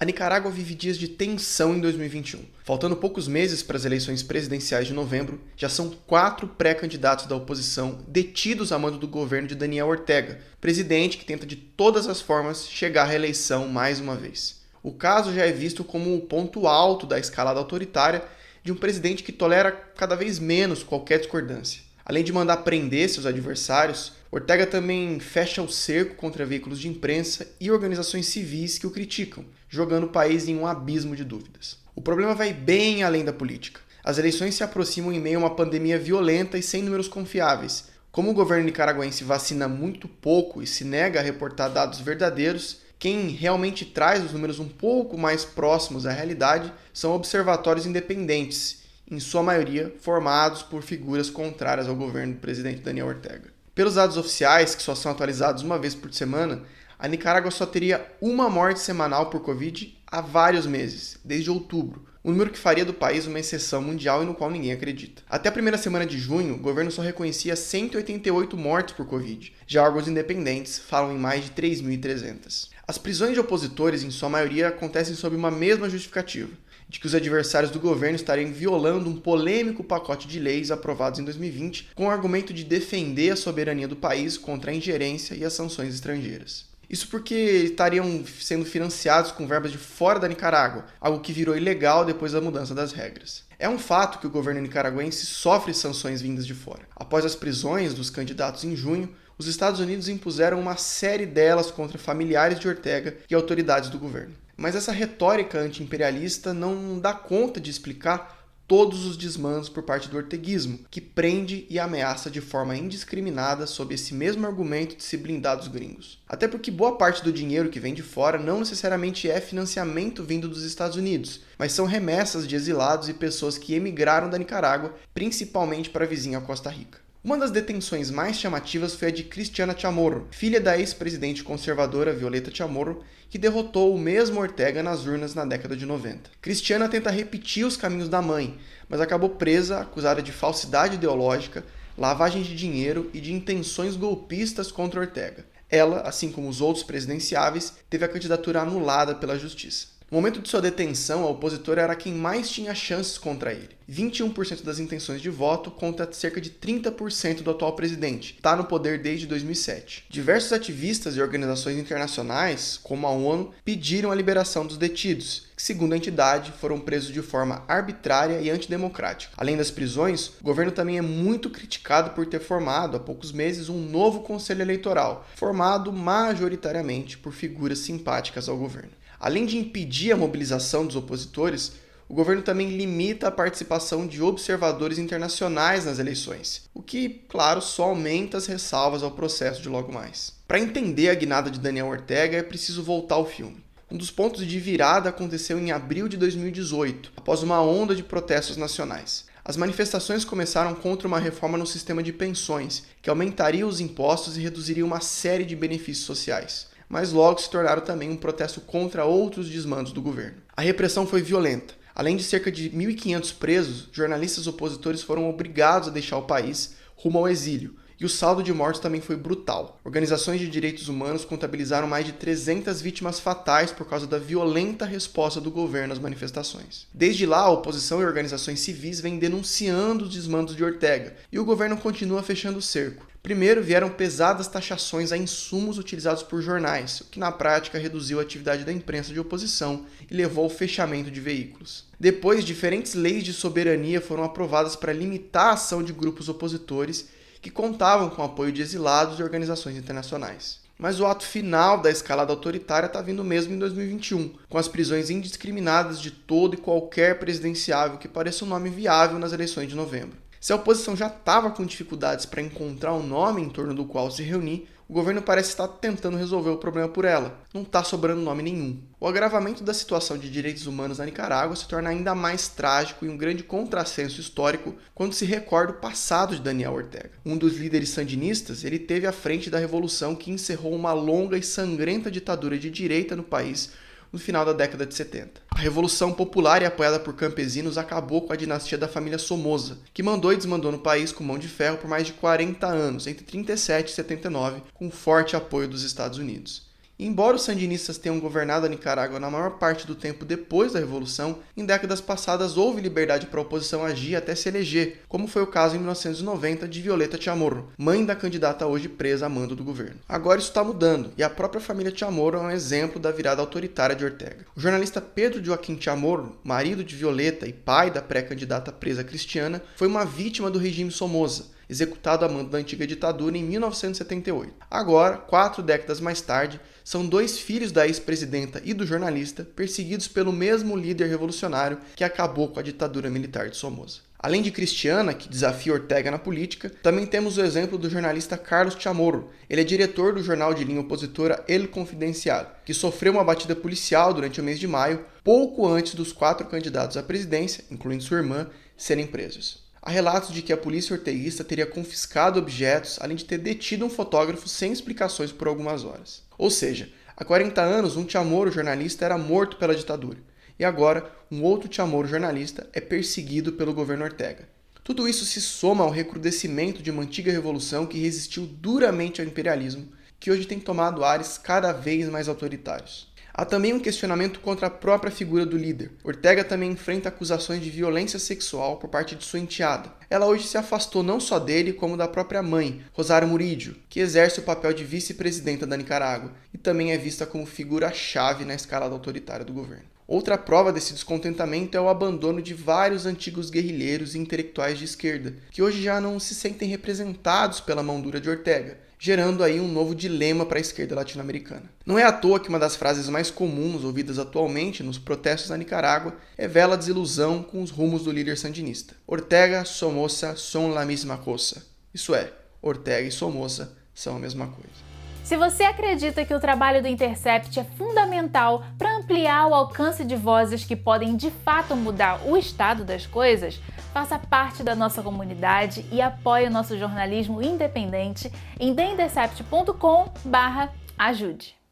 A Nicarágua vive dias de tensão em 2021. Faltando poucos meses para as eleições presidenciais de novembro, já são 4 pré-candidatos da oposição detidos a mando do governo de Daniel Ortega, presidente que tenta de todas as formas chegar à reeleição mais uma vez. O caso já é visto como o ponto alto da escalada autoritária de um presidente que tolera cada vez menos qualquer discordância. Além de mandar prender seus adversários, Ortega também fecha o cerco contra veículos de imprensa e organizações civis que o criticam, jogando o país em um abismo de dúvidas. O problema vai bem além da política. As eleições se aproximam em meio a uma pandemia violenta e sem números confiáveis. Como o governo nicaragüense vacina muito pouco e se nega a reportar dados verdadeiros, quem realmente traz os números um pouco mais próximos à realidade são observatórios independentes, em sua maioria formados por figuras contrárias ao governo do presidente Daniel Ortega. Pelos dados oficiais, que só são atualizados uma vez por semana, a Nicarágua só teria uma morte semanal por Covid há vários meses, desde outubro, um número que faria do país uma exceção mundial e no qual ninguém acredita. Até a primeira semana de junho, o governo só reconhecia 188 mortes por Covid. Já órgãos independentes falam em mais de 3.300. As prisões de opositores, em sua maioria, acontecem sob uma mesma justificativa, de que os adversários do governo estariam violando um polêmico pacote de leis aprovados em 2020 com o argumento de defender a soberania do país contra a ingerência e as sanções estrangeiras. Isso porque estariam sendo financiados com verbas de fora da Nicarágua, algo que virou ilegal depois da mudança das regras. É um fato que o governo nicaragüense sofre sanções vindas de fora. Após as prisões dos candidatos em junho, os Estados Unidos impuseram uma série delas contra familiares de Ortega e autoridades do governo. Mas essa retórica anti-imperialista não dá conta de explicar todos os desmandos por parte do orteguismo, que prende e ameaça de forma indiscriminada sob esse mesmo argumento de se blindar dos gringos. Até porque boa parte do dinheiro que vem de fora não necessariamente é financiamento vindo dos Estados Unidos, mas são remessas de exilados e pessoas que emigraram da Nicarágua, principalmente para a vizinha Costa Rica. Uma das detenções mais chamativas foi a de Cristiana Chamorro, filha da ex-presidente conservadora Violeta Chamorro, que derrotou o mesmo Ortega nas urnas na década de 90. Cristiana tenta repetir os caminhos da mãe, mas acabou presa, acusada de falsidade ideológica, lavagem de dinheiro e de intenções golpistas contra Ortega. Ela, assim como os outros presidenciáveis, teve a candidatura anulada pela justiça. No momento de sua detenção, a opositora era quem mais tinha chances contra ele. 21% das intenções de voto contra cerca de 30% do atual presidente. Está no poder desde 2007. Diversos ativistas e organizações internacionais, como a ONU, pediram a liberação dos detidos, que, segundo a entidade, foram presos de forma arbitrária e antidemocrática. Além das prisões, o governo também é muito criticado por ter formado, há poucos meses, um novo conselho eleitoral, formado majoritariamente por figuras simpáticas ao governo. Além de impedir a mobilização dos opositores, o governo também limita a participação de observadores internacionais nas eleições, o que, claro, só aumenta as ressalvas ao processo de logo mais. Para entender a guinada de Daniel Ortega, é preciso voltar ao filme. Um dos pontos de virada aconteceu em abril de 2018, após uma onda de protestos nacionais. As manifestações começaram contra uma reforma no sistema de pensões, que aumentaria os impostos e reduziria uma série de benefícios sociais. Mas logo se tornaram também um protesto contra outros desmandos do governo. A repressão foi violenta. Além de cerca de 1.500 presos, jornalistas opositores foram obrigados a deixar o país rumo ao exílio, e o saldo de mortes também foi brutal. Organizações de direitos humanos contabilizaram mais de 300 vítimas fatais por causa da violenta resposta do governo às manifestações. Desde lá, a oposição e organizações civis vêm denunciando os desmandos de Ortega, e o governo continua fechando o cerco. Primeiro vieram pesadas taxações a insumos utilizados por jornais, o que na prática reduziu a atividade da imprensa de oposição e levou ao fechamento de veículos. Depois, diferentes leis de soberania foram aprovadas para limitar a ação de grupos opositores que contavam com o apoio de exilados e organizações internacionais. Mas o ato final da escalada autoritária está vindo mesmo em 2021, com as prisões indiscriminadas de todo e qualquer presidenciável que pareça um nome viável nas eleições de novembro. Se a oposição já estava com dificuldades para encontrar um nome em torno do qual se reunir, o governo parece estar tentando resolver o problema por ela. Não está sobrando nome nenhum. O agravamento da situação de direitos humanos na Nicarágua se torna ainda mais trágico e um grande contrassenso histórico quando se recorda o passado de Daniel Ortega. Um dos líderes sandinistas, ele esteve à frente da revolução que encerrou uma longa e sangrenta ditadura de direita no país no final da década de 70. A Revolução Popular e apoiada por campesinos acabou com a dinastia da família Somoza, que mandou e desmandou no país com mão de ferro por mais de 40 anos, entre 37 e 79, com forte apoio dos Estados Unidos. Embora os sandinistas tenham governado a Nicarágua na maior parte do tempo depois da Revolução, em décadas passadas houve liberdade para a oposição agir até se eleger, como foi o caso em 1990 de Violeta Chamorro, mãe da candidata hoje presa a mando do governo. Agora isso está mudando, e a própria família Chamorro é um exemplo da virada autoritária de Ortega. O jornalista Pedro Joaquim Chamorro, marido de Violeta e pai da pré-candidata presa Cristiana, foi uma vítima do regime Somoza, executado a mando da antiga ditadura em 1978. Agora, 4 décadas mais tarde, são 2 filhos da ex-presidenta e do jornalista perseguidos pelo mesmo líder revolucionário que acabou com a ditadura militar de Somoza. Além de Cristiana, que desafia Ortega na política, também temos o exemplo do jornalista Carlos Chamorro. Ele é diretor do jornal de linha opositora El Confidencial, que sofreu uma batida policial durante o mês de maio, pouco antes dos 4 candidatos à presidência, incluindo sua irmã, serem presos. Há relatos de que a polícia orteguista teria confiscado objetos, além de ter detido um fotógrafo sem explicações por algumas horas. Ou seja, há 40 anos um Chamorro jornalista era morto pela ditadura, e agora um outro Chamorro jornalista é perseguido pelo governo Ortega. Tudo isso se soma ao recrudescimento de uma antiga revolução que resistiu duramente ao imperialismo, que hoje tem tomado ares cada vez mais autoritários. Há também um questionamento contra a própria figura do líder. Ortega também enfrenta acusações de violência sexual por parte de sua enteada. Ela hoje se afastou não só dele, como da própria mãe, Rosário Murillo, que exerce o papel de vice-presidenta da Nicarágua e também é vista como figura-chave na escalada autoritária do governo. Outra prova desse descontentamento é o abandono de vários antigos guerrilheiros e intelectuais de esquerda, que hoje já não se sentem representados pela mão dura de Ortega, gerando aí um novo dilema para a esquerda latino-americana. Não é à toa que uma das frases mais comuns ouvidas atualmente nos protestos na Nicarágua revela a desilusão com os rumos do líder sandinista. Ortega, Somoza son la misma cosa. Isso é, Ortega e Somoza são a mesma coisa. Se você acredita que o trabalho do Intercept é fundamental para ampliar o alcance de vozes que podem de fato mudar o estado das coisas, faça parte da nossa comunidade e apoie o nosso jornalismo independente em theintercept.com/ajude.